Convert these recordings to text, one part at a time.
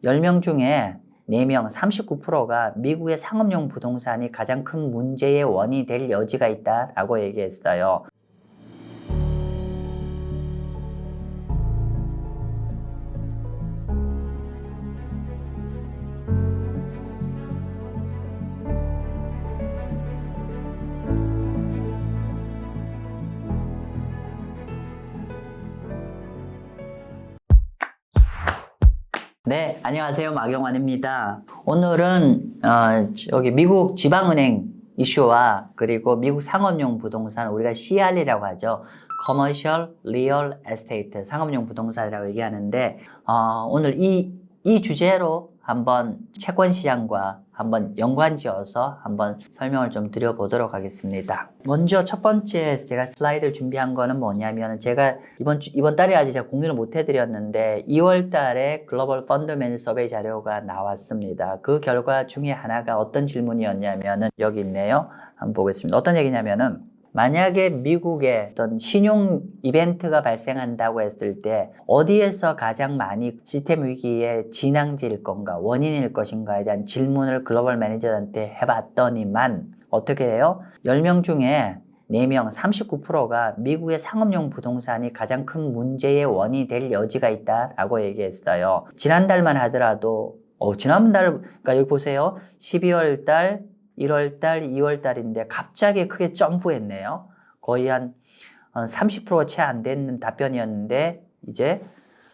10명 중에 4명, 39%가 미국의 상업용 부동산이 가장 큰 문제의 원인이 될 여지가 있다라고 얘기했어요. 네, 안녕하세요. 마경환입니다. 오늘은 여기 미국 지방은행 이슈와 그리고 미국 상업용 부동산, 우리가 CRE라고 하죠. Commercial Real Estate, 상업용 부동산이라고 얘기하는데 오늘 이 주제로 한번 채권 시장과 한번 연관지어서 한번 설명을 좀 드려보도록 하겠습니다. 먼저 첫 번째 제가 슬라이드를 준비한 거는 뭐냐면, 제가 이번 달에 아직 제가 공유를 못 해드렸는데 2월 달에 글로벌 펀더멘털 서베이 자료가 나왔습니다. 그 결과 중에 하나가 어떤 질문이었냐면은 여기 있네요. 한번 보겠습니다. 어떤 얘기냐면은, 만약에 미국에 어떤 신용 이벤트가 발생한다고 했을 때 어디에서 가장 많이 시스템 위기의 진앙지일 건가, 원인일 것인가에 대한 질문을 글로벌 매니저한테 해봤더니만 어떻게 해요? 10명 중에 4명, 39%가 미국의 상업용 부동산이 가장 큰 문제의 원인이 될 여지가 있다라고 얘기했어요. 지난달만 하더라도 지난달, 그러니까 여기 보세요. 12월 달, 1월 달, 2월 달인데 갑자기 크게 점프했네요. 거의 한 30%가 채 안 되는 답변이었는데 이제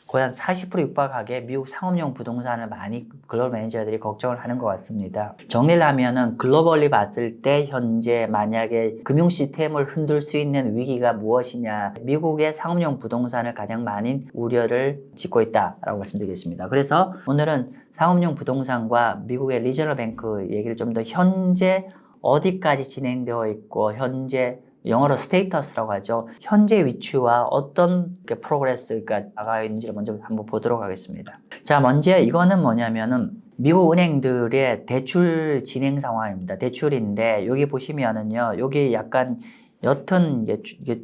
거의 한 40% 육박하게 미국 상업용 부동산을 많이 글로벌 매니저들이 걱정을 하는 것 같습니다. 정리를 하면은, 글로벌리 봤을 때 현재 만약에 금융 시스템을 흔들 수 있는 위기가 무엇이냐, 미국의 상업용 부동산을 가장 많이 우려를 짓고 있다라고 말씀드리겠습니다. 그래서 오늘은 상업용 부동산과 미국의 리저널 뱅크 얘기를 좀 더 현재 어디까지 진행되어 있고, 현재 영어로 스테이터스라고 하죠. 현재 위치와 어떤 프로그레스가 나가 있는지를 먼저 한번 보도록 하겠습니다. 자, 먼저 이거는 뭐냐면은 미국 은행들의 대출 진행 상황입니다. 대출인데 여기 보시면은요, 여기 약간 옅은 이게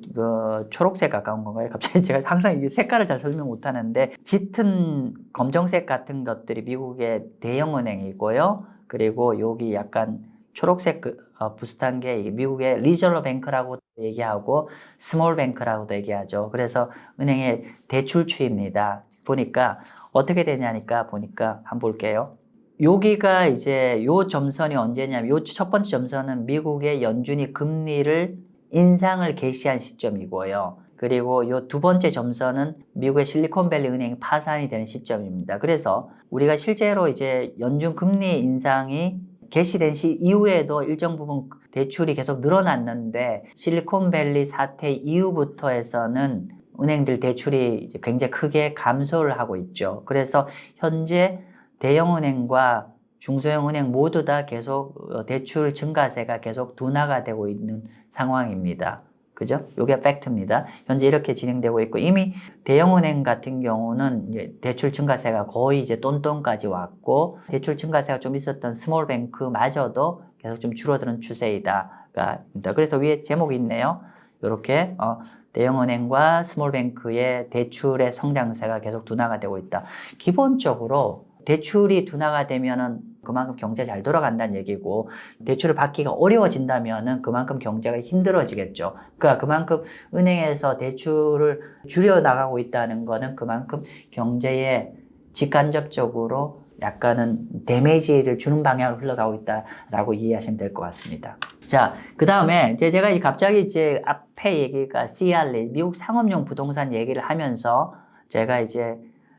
초록색 가까운 건가요? 갑자기 제가 항상 이 색깔을 잘 설명 못 하는데, 짙은 검정색 같은 것들이 미국의 대형 은행이고요. 그리고 여기 약간 초록색 비슷한 게 미국의 리저널 뱅크라고 얘기하고 스몰 뱅크라고도 얘기하죠. 그래서 은행의 대출 추이입니다. 보니까 어떻게 되냐니까 보니까 한번 볼게요. 여기가 이제 요 점선이 언제냐면, 요 첫 번째 점선은 미국의 연준이 금리를 인상을 개시한 시점이고요. 그리고 요 두 번째 점선은 미국의 실리콘밸리 은행이 파산이 되는 시점입니다. 그래서 우리가 실제로 이제 연준 금리 인상이 개시된 시 이후에도 일정 부분 대출이 계속 늘어났는데, 실리콘밸리 사태 이후부터 해서는 은행들 대출이 이제 굉장히 크게 감소를 하고 있죠. 그래서 현재 대형은행과 중소형은행 모두 다 계속 대출 증가세가 계속 둔화가 되고 있는 상황입니다. 그죠? 이게 팩트입니다. 현재 이렇게 진행되고 있고, 이미 대형은행 같은 경우는 이제 대출 증가세가 거의 이제 똔똔까지 왔고, 대출 증가세가 좀 있었던 스몰뱅크마저도 계속 좀 줄어드는 추세이다. 그래서 위에 제목이 있네요. 이렇게 대형은행과 스몰뱅크의 대출의 성장세가 계속 둔화가 되고 있다. 기본적으로 대출이 둔화가 되면은 그만큼 경제 잘 돌아간다는 얘기고, 대출을 받기가 어려워진다면은 그만큼 경제가 힘들어지겠죠. 그러니까 그만큼 은행에서 대출을 줄여 나가고 있다는 거는 그만큼 경제에 직간접적으로 약간은 데미지를 주는 방향으로 흘러가고 있다라고 이해하시면 될 것 같습니다. 자, 그 다음에 제가 갑자기 이제 앞에 얘기가 CRE, 미국 상업용 부동산 얘기를 하면서 제가 이제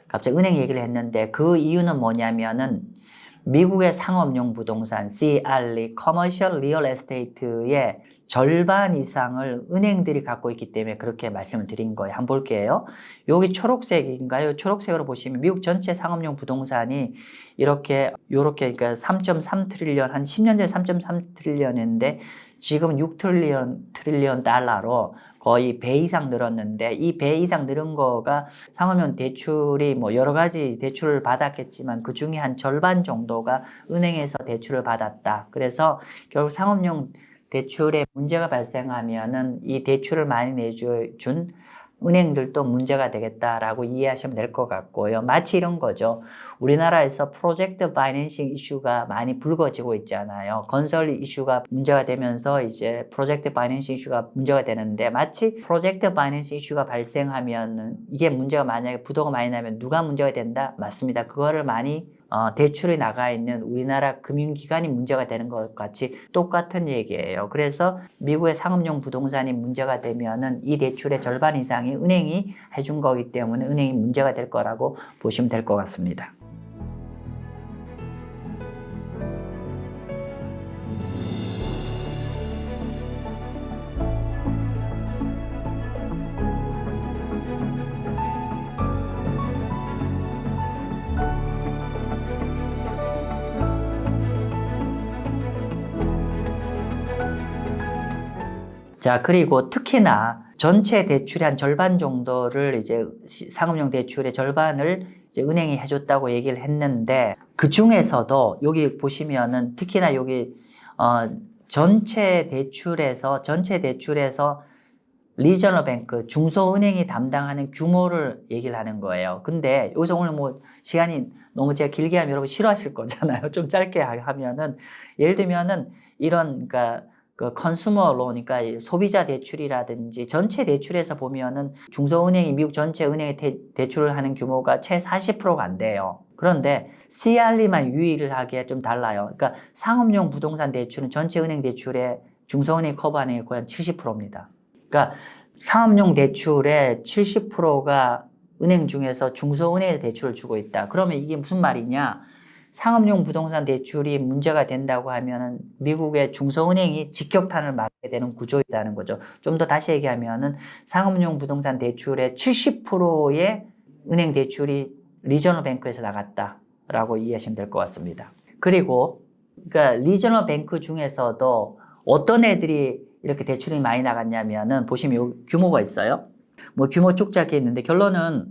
갑자기 은행 얘기를 했는데, 그 이유는 뭐냐면은 미국의 상업용 부동산 CRE, Commercial Real Estate의 절반 이상을 은행들이 갖고 있기 때문에 그렇게 말씀을 드린 거예요. 한번 볼게요. 여기 초록색인가요? 초록색으로 보시면 미국 전체 상업용 부동산이 요렇게 그러니까 3.3 트릴리언, 한 10년 전에 3.3 트릴리언인데 지금 6 트릴리언 달러로 거의 배 이상 늘었는데, 이 배 이상 늘은 거가 상업용 대출이 뭐 여러 가지 대출을 받았겠지만 그 중에 한 절반 정도가 은행에서 대출을 받았다. 그래서 결국 상업용 대출에 문제가 발생하면은 이 대출을 많이 내준 은행들도 문제가 되겠다라고 이해하시면 될 것 같고요. 마치 이런 거죠. 우리나라에서 프로젝트 파이낸싱 이슈가 많이 불거지고 있잖아요. 건설 이슈가 문제가 되면서 이제 프로젝트 파이낸싱 이슈가 문제가 되는데, 마치 프로젝트 파이낸싱 이슈가 발생하면 이게 문제가 만약에 부도가 많이 나면 누가 문제가 된다? 맞습니다. 그거를 많이 대출이 나가 있는 우리나라 금융기관이 문제가 되는 것 같이 똑같은 얘기예요. 그래서 미국의 상업용 부동산이 문제가 되면은 이 대출의 절반 이상이 은행이 해준 거기 때문에 은행이 문제가 될 거라고 보시면 될 것 같습니다. 자, 그리고 특히나 전체 대출의 한 절반 정도를 이제 상업용 대출의 절반을 이제 은행이 해줬다고 얘기를 했는데, 그 중에서도 여기 보시면은 특히나 여기 전체 대출에서 리저널 뱅크, 중소은행이 담당하는 규모를 얘기를 하는 거예요. 근데 여기서 오늘 뭐 시간이 너무 제가 길게 하면 여러분 싫어하실 거잖아요. 좀 짧게 하면은, 예를 들면은 이런, 그러니까 그 컨슈머 론, 그러니까 소비자 대출이라든지 전체 대출에서 보면은 중소은행이 미국 전체 은행에 대출을 하는 규모가 채 40%가 안 돼요. 그런데 CRE만 유일하게 좀 달라요. 그러니까 상업용 부동산 대출은 전체 은행 대출에 중소은행이 커버하는 게 거의 한 70%입니다. 그러니까 상업용 대출의 70%가 은행 중에서 중소은행에 대출을 주고 있다. 그러면 이게 무슨 말이냐? 상업용 부동산 대출이 문제가 된다고 하면은 미국의 중소은행이 직격탄을 맞게 되는 구조이라는 거죠. 좀 더 다시 얘기하면은 상업용 부동산 대출의 70%의 은행 대출이 리저널 뱅크에서 나갔다라고 이해하시면 될 것 같습니다. 그리고 그러니까 리저널 뱅크 중에서도 어떤 애들이 이렇게 대출이 많이 나갔냐면은 보시면 여기 규모가 있어요. 뭐 규모 쭉 짧게 있는데 결론은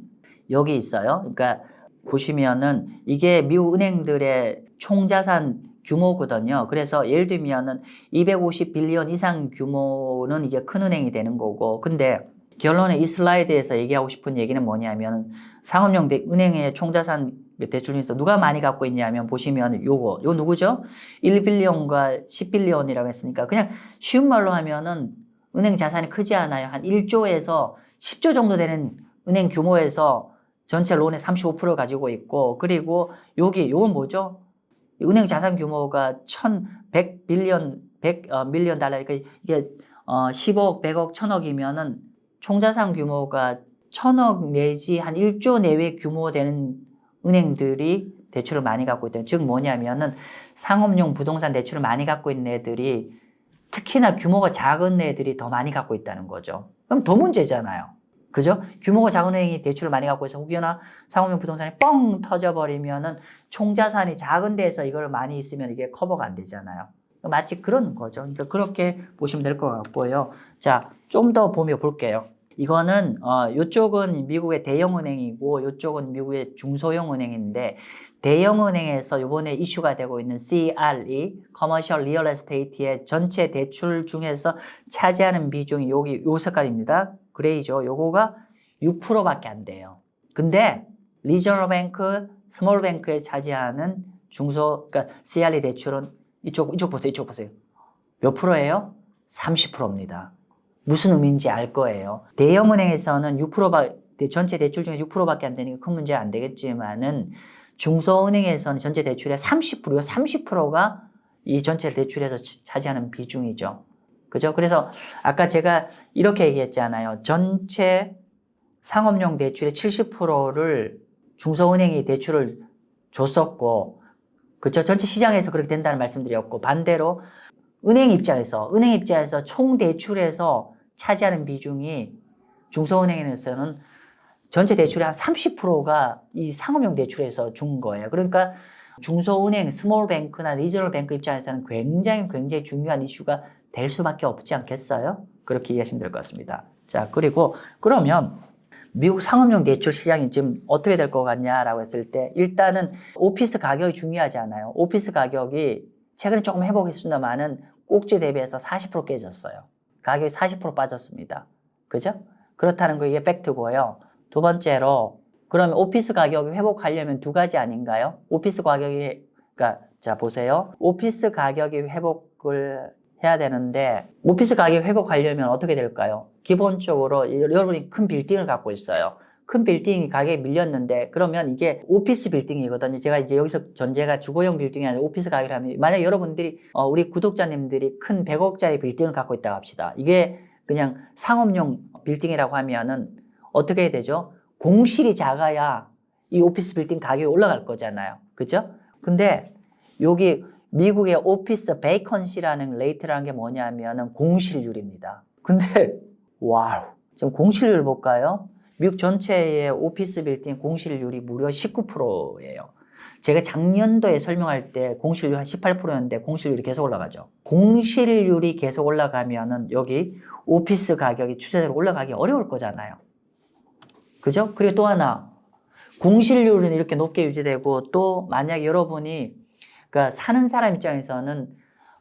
여기 있어요. 그러니까 보시면은 이게 미국 은행들의 총자산 규모거든요. 그래서 예를 들면은 250빌리언 이상 규모는 이게 큰 은행이 되는 거고, 근데 결론에 이 슬라이드에서 얘기하고 싶은 얘기는 뭐냐면 상업용 은행의 총자산 대출 중에서 누가 많이 갖고 있냐면 보시면 요거 누구죠? 1빌리언과 10빌리언이라고 했으니까 그냥 쉬운 말로 하면은 은행 자산이 크지 않아요. 한 1조에서 10조 정도 되는 은행 규모에서 전체 론의 35% 가지고 있고, 그리고 요건 뭐죠? 은행 자산 규모가 1100빌리언, 100밀리언 달러, 그러니까 이게 10억, 100억, 1000억이면은 총자산 규모가 1000억 내지 한 1조 내외 규모 되는 은행들이 대출을 많이 갖고 있다. 즉 뭐냐면은 상업용 부동산 대출을 많이 갖고 있는 애들이, 특히나 규모가 작은 애들이 더 많이 갖고 있다는 거죠. 그럼 더 문제잖아요. 그죠? 규모가 작은 은행이 대출을 많이 갖고 있어 혹여나 상업용 부동산이 뻥 터져버리면은 총자산이 작은 데서 이걸 많이 있으면 이게 커버가 안 되잖아요. 마치 그런 거죠. 그러니까 그렇게 보시면 될 것 같고요. 자, 좀 더 보며 볼게요. 이거는 이쪽은 미국의 대형 은행이고 이쪽은 미국의 중소형 은행인데, 대형 은행에서 이번에 이슈가 되고 있는 CRE, Commercial Real Estate의 전체 대출 중에서 차지하는 비중이 여기 요 색깔입니다. 그레이죠. 요거가 6%밖에 안 돼요. 근데 리저널 뱅크, 스몰 뱅크에 차지하는 그러니까 CRE 대출은 이쪽 보세요. 몇 프로예요? 30%입니다. 무슨 의미인지 알 거예요. 대형은행에서는 6%, 전체 대출 중에 6%밖에 안 되니까 큰 문제 안 되겠지만은 중소은행에서는 전체 대출의 30%가 이 전체 대출에서 차지하는 비중이죠. 그죠? 그래서 아까 제가 이렇게 얘기했잖아요. 전체 상업용 대출의 70%를 중소은행이 대출을 줬었고, 그쵸? 전체 시장에서 그렇게 된다는 말씀드렸고, 반대로 은행 입장에서 총 대출에서 차지하는 비중이 중소은행에서는 전체 대출의 한 30%가 이 상업용 대출에서 준 거예요. 그러니까 중소은행, 스몰뱅크나 리저널 뱅크 입장에서는 굉장히 중요한 이슈가 될 수밖에 없지 않겠어요? 그렇게 이해하시면 될 것 같습니다. 자, 그러면 미국 상업용 대출 시장이 지금 어떻게 될 것 같냐라고 했을 때, 일단은 오피스 가격이 중요하지 않아요. 오피스 가격이 최근에 조금 회복했습니다만은 꼭지 대비해서 40% 깨졌어요. 가격이 40% 빠졌습니다. 그죠? 그렇다는 거 이게 팩트고요. 두 번째로 그러면 오피스 가격이 회복하려면 두 가지 아닌가요? 오피스 가격이 그러니까 자 보세요. 오피스 가격이 회복을 해야 되는데 오피스 가격이 회복하려면 어떻게 될까요? 기본적으로 여러분이 큰 빌딩을 갖고 있어요. 큰 빌딩이 가격이 밀렸는데 그러면 이게 오피스 빌딩이거든요. 제가 이제 여기서 전제가 주거용 빌딩이 아니라 오피스 가격이라면 만약 여러분들이 우리 구독자님들이 큰 100억짜리 빌딩을 갖고 있다고 합시다. 이게 그냥 상업용 빌딩이라고 하면은 어떻게 해야 되죠? 공실이 작아야 이 오피스 빌딩 가격이 올라갈 거잖아요. 그죠? 근데 여기 미국의 오피스 베이컨시라는 레이트라는 게 뭐냐면은 공실률입니다. 근데 와우, 지금 공실률 볼까요? 미국 전체의 오피스 빌딩 공실률이 무려 19%예요. 제가 작년도에 설명할 때 공실률 한 18%였는데 공실률이 계속 올라가죠. 공실률이 계속 올라가면은 여기 오피스 가격이 추세대로 올라가기 어려울 거잖아요. 그죠? 그리고 또 하나, 공실률은 이렇게 높게 유지되고 또 만약 여러분이 그러니까 사는 사람 입장에서는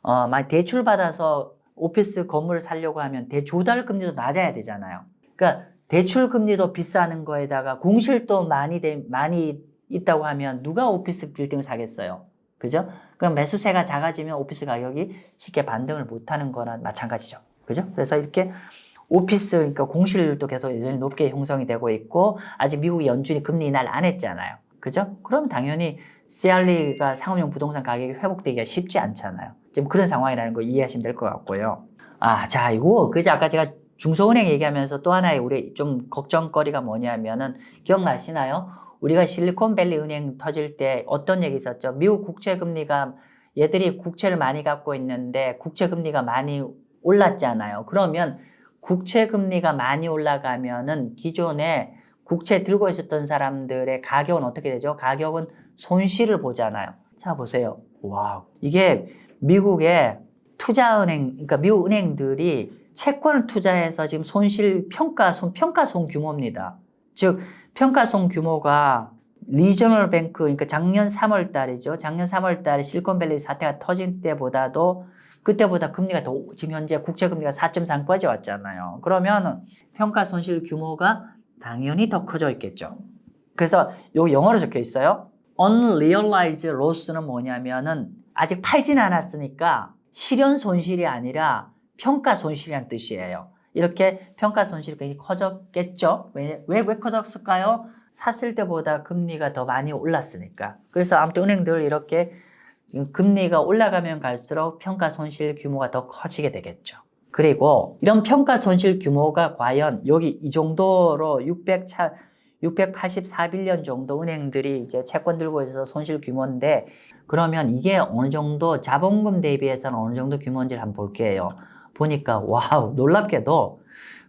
만약 대출 받아서 오피스 건물을 사려고 하면 대조달 금리도 낮아야 되잖아요. 그러니까 대출 금리도 비싸는 거에다가 공실도 많이 있다고 하면 누가 오피스 빌딩을 사겠어요? 그죠? 그럼 매수세가 작아지면 오피스 가격이 쉽게 반등을 못하는 거랑 마찬가지죠. 그죠? 그래서 이렇게 오피스, 그러니까 공실률도 계속 여전히 높게 형성이 되고 있고, 아직 미국의 연준이 금리 인하를 안 했잖아요. 그죠? 그럼 당연히 CRE가 상업용 부동산 가격이 회복되기가 쉽지 않잖아요. 지금 그런 상황이라는 거 이해하시면 될 것 같고요. 자, 이거, 그죠? 아까 제가 중소은행 얘기하면서 또 하나의 우리 좀 걱정거리가 뭐냐면은, 기억나시나요? 우리가 실리콘밸리 은행 터질 때 어떤 얘기 있었죠? 미국 국채금리가, 얘들이 국채를 많이 갖고 있는데, 국채금리가 많이 올랐잖아요. 그러면 국채금리가 많이 올라가면은 기존에 국채 들고 있었던 사람들의 가격은 어떻게 되죠? 가격은 손실을 보잖아요. 자, 보세요. 와우. 이게 미국의 투자은행, 그러니까 미국 은행들이 채권을 투자해서 지금 평가손 규모입니다. 즉, 평가손 규모가 리저널 뱅크, 그러니까 작년 3월 달이죠. 작년 3월 달에 실리콘밸리 사태가 터진 때보다도 그때보다 금리가 더, 지금 현재 국채금리가 4.3까지 왔잖아요. 그러면 평가 손실 규모가 당연히 더 커져 있겠죠. 그래서 요 영어로 적혀 있어요. Unrealized loss는 뭐냐면은 아직 팔진 않았으니까 실현 손실이 아니라 평가 손실이라는 뜻이에요. 이렇게 평가 손실이 굉장히 커졌겠죠. 왜 커졌을까요? 샀을 때보다 금리가 더 많이 올랐으니까. 그래서 아무튼 은행들 이렇게 지금 금리가 올라가면 갈수록 평가 손실 규모가 더 커지게 되겠죠. 그리고 이런 평가 손실 규모가 과연 여기 이 정도로 684빌리언 정도 은행들이 이제 채권 들고 있어서 손실 규모인데 그러면 이게 어느 정도 자본금 대비해서는 어느 정도 규모인지를 한번 볼게요. 보니까 와우, 놀랍게도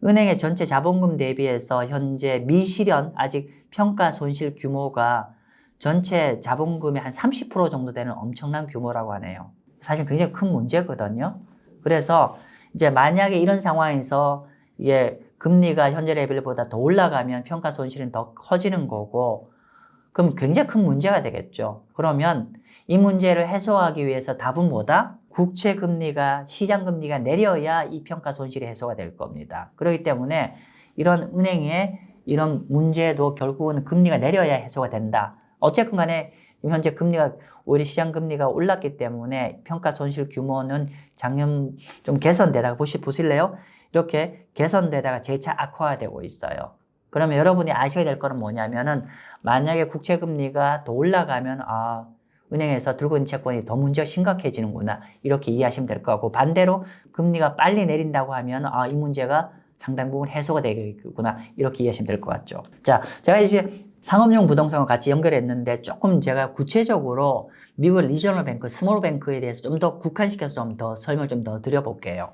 은행의 전체 자본금 대비해서 현재 미실현 아직 평가 손실 규모가 전체 자본금의 한 30% 정도 되는 엄청난 규모라고 하네요. 사실 굉장히 큰 문제거든요. 그래서 이제 만약에 이런 상황에서 이게 금리가 현재 레벨보다 더 올라가면 평가 손실은 더 커지는 거고 그럼 굉장히 큰 문제가 되겠죠. 그러면 이 문제를 해소하기 위해서 답은 뭐다? 국채 금리가 시장 금리가 내려야 이 평가 손실이 해소가 될 겁니다. 그렇기 때문에 이런 은행의 이런 문제도 결국은 금리가 내려야 해소가 된다. 어쨌든 간에 현재 금리가 오히려 시장 금리가 올랐기 때문에 평가 손실 규모는 작년 좀 개선되다가 보실래요? 이렇게 개선되다가 재차 악화되고 있어요. 그러면 여러분이 아셔야 될 거는 뭐냐면은 만약에 국채 금리가 더 올라가면 은행에서 들고 있는 채권이 더 문제가 심각해지는구나 이렇게 이해하시면 될 것 같고 반대로 금리가 빨리 내린다고 하면 이 문제가 상당 부분 해소가 되겠구나 이렇게 이해하시면 될 것 같죠. 자, 제가 이제 상업용 부동산과 같이 연결했는데 조금 제가 구체적으로 미국 리저널 뱅크, 스몰 뱅크에 대해서 좀 더 국한시켜서 좀 더 설명을 좀 더 드려볼게요.